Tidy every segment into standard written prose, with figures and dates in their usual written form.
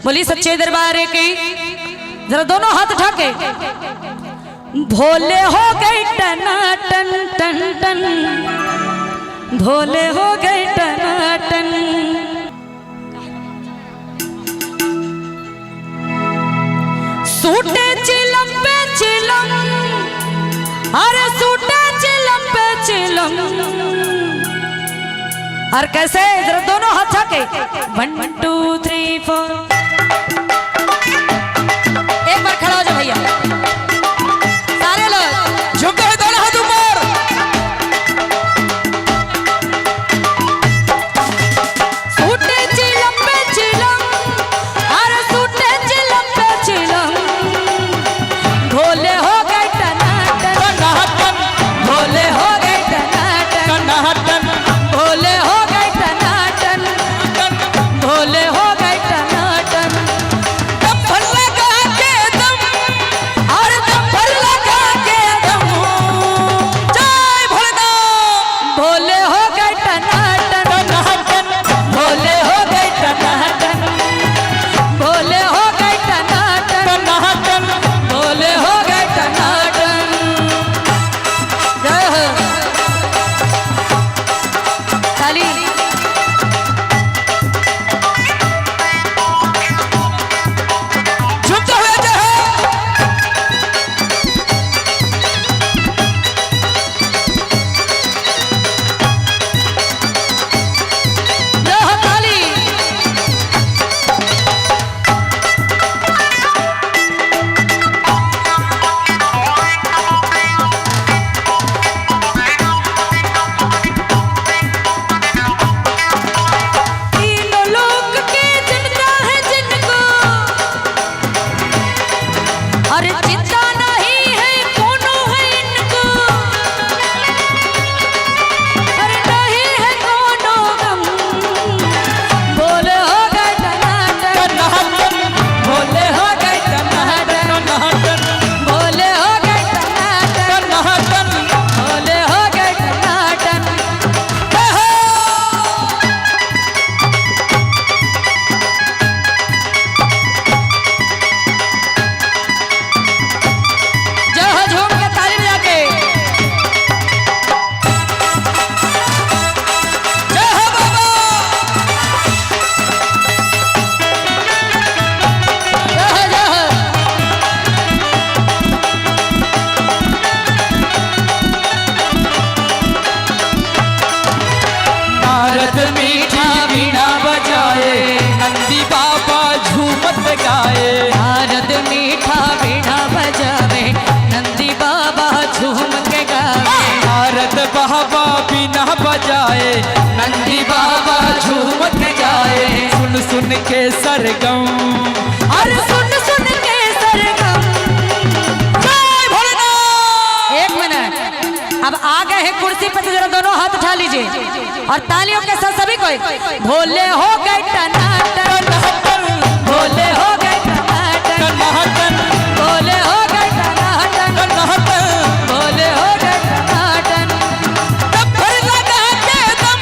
बोली सच्चे दरबार की जरा दोनों हाथ उठा के भोले हो गए टना टन टन टन, भोले हो गए टना टन। सूटे चिलम पे चिलम, अरे सूटे चिलम पे चिलम। और कैसे जरा दोनों हाथ उठा के 1 2 3 4। एक बार खड़ा हो जाओ भैया सारे लोग, झुके हैं दोनों हाथ ऊपर। सूटे चिलम पे चिलम, अरे सूटे चिलम पे चिलम। भोले हो गए टनाटन, भोले हो गए टनाटन, भोले हो गए टनाटन, भोले हो गए टनाटन। दम भर लगा के दम, और दम भर लगा के दम, जय भोलेनाथ। भोले हो गए टनाटन, भोले हो गए टनाटन, भोले हो गए टनाटन, भोले हो गए टनाटन। जय हो ताली। झुकते हुए जय हो। जय हो ताली। तीनों लोक की चिंता है जिनको, अरे चिंता नहीं है कौनों है इनको, अरे नहीं है कौनों गम। भोले हो गए टनाटन, भोले हो गए टनाटन, भोले हो गए टनाटन, भोले हो गए टनाटन। जय हो झूम के ताली बजा के। जय हो बाबा। जय हो जय हो। नारद मीठी वीणा बजाए, नंदी बाबा झूमत गाए। नारद मीठा वीणा बजावे, नंदी बाबा झूम के गावे। नारद बाबा बीना बजाए, नंदी बाबा झूमत गाए। सुन सुन के सरगम, और सुन सुन के सरगम। जय भोलेनाथ। 1 मिनट, अब आ गए हैं कुर्सी पर, तो जरा दोनों हाथ उठा लीजिए और तालियों के साथ सभी कोई भोले हो गए टनाटन, भोले हो गए टनाटन, भोले हो गए टनाटन, भोले हो गए टनाटन। दम भर लगा के दम,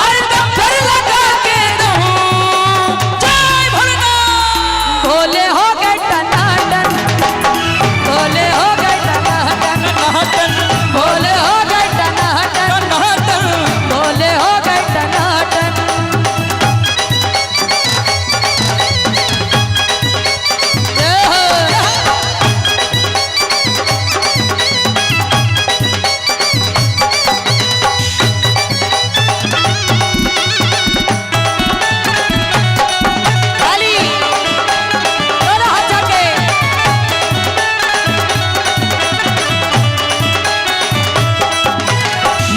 और दम भर लगा के दम, जय भोलेनाथ। भोले हो गए टनाटन, भोले हो गए टनाटन, भोले हो गए टनाटन, भोले हो गए टनाटन। जय हो। ताली, दोनों हाथ जाके।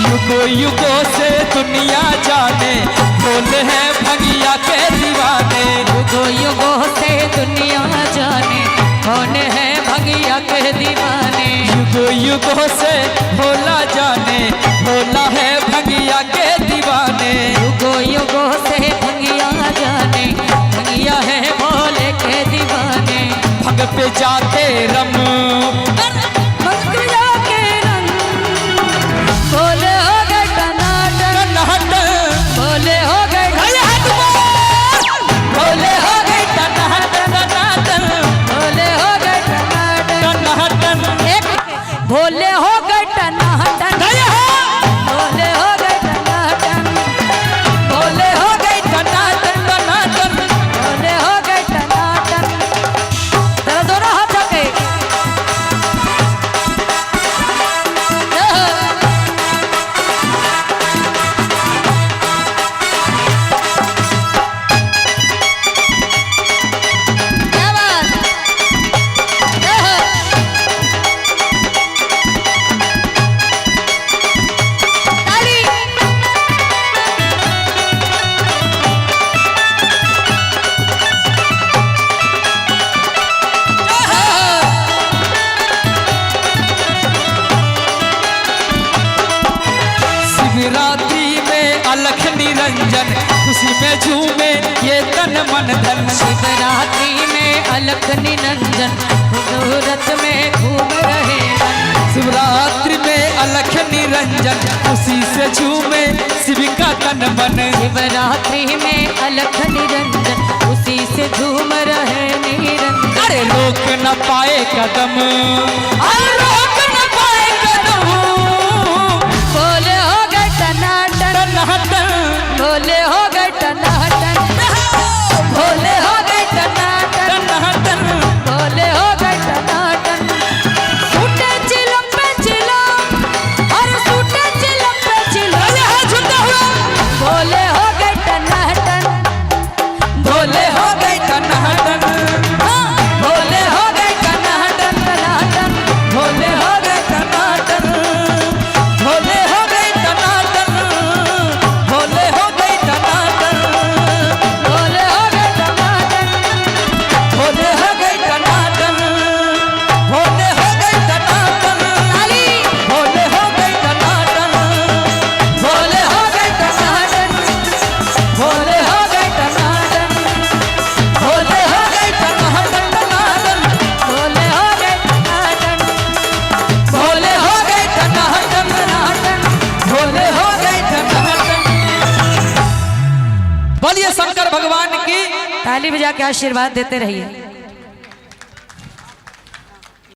युगों युगों से दुनिया जाने, भोले हैं भंगिया के दीवाने। युगों युगों से दुनिया जाने, कौन है भगिया के दीवाने। युगों युगों से भोला जाने, भोला है भंगिया के दीवाने। युगों युगों से भगिया जाने, भगिया है भोले के दीवाने। भग पे जाते रम, भगिया के रंग, भोले हो गए टनाटन, भोले हो गए, भोले हो में झूमे ये तन मन धन। शिवरात्रि में अलख निरंजन मुहूर्त में घूम रहे मन। शिवरात्रि में अलख निरंजन खुशी से झूमे शिव का तन मन। शिवरात्रि में अलख निरंजन उसी से झूम रहे निरंजन। अरे रोक न पाए कदम, अरे रोक न पाए कदम। बोले हो गए टनाटन, टनाटन, बोले हो गए टनाटन, बोले हो गए टनाटन, टनाटन, बोले हो गए टनाटन। सूटे चिलम पे चिलम, और सूटे चिलम पे चिलम। बोले हो गए टनाटन, भोले हो गए टनाटन, बोले हो गए टनाटन टनाटन। भोले हो गए टनाटन, भोले हो गए टनाटन, भोले हो गए टनाटन, बोले हो गए टनाटन, भोले हो गए टनाटन, भोले हो गए टनाटन, ताली। भोले हो गए टनाटन, भोले हो गए टनाटन, भोले हो गए टनाटन, भोले हो गए टनाटन, टनाटन, बोले हो गए टनाटन, भोले हो गए टनाटन, टनाटन, भोले हो गए टनाटन। बोलिए शंकर भगवान की। ताली बजा के आशीर्वाद देते रहिए।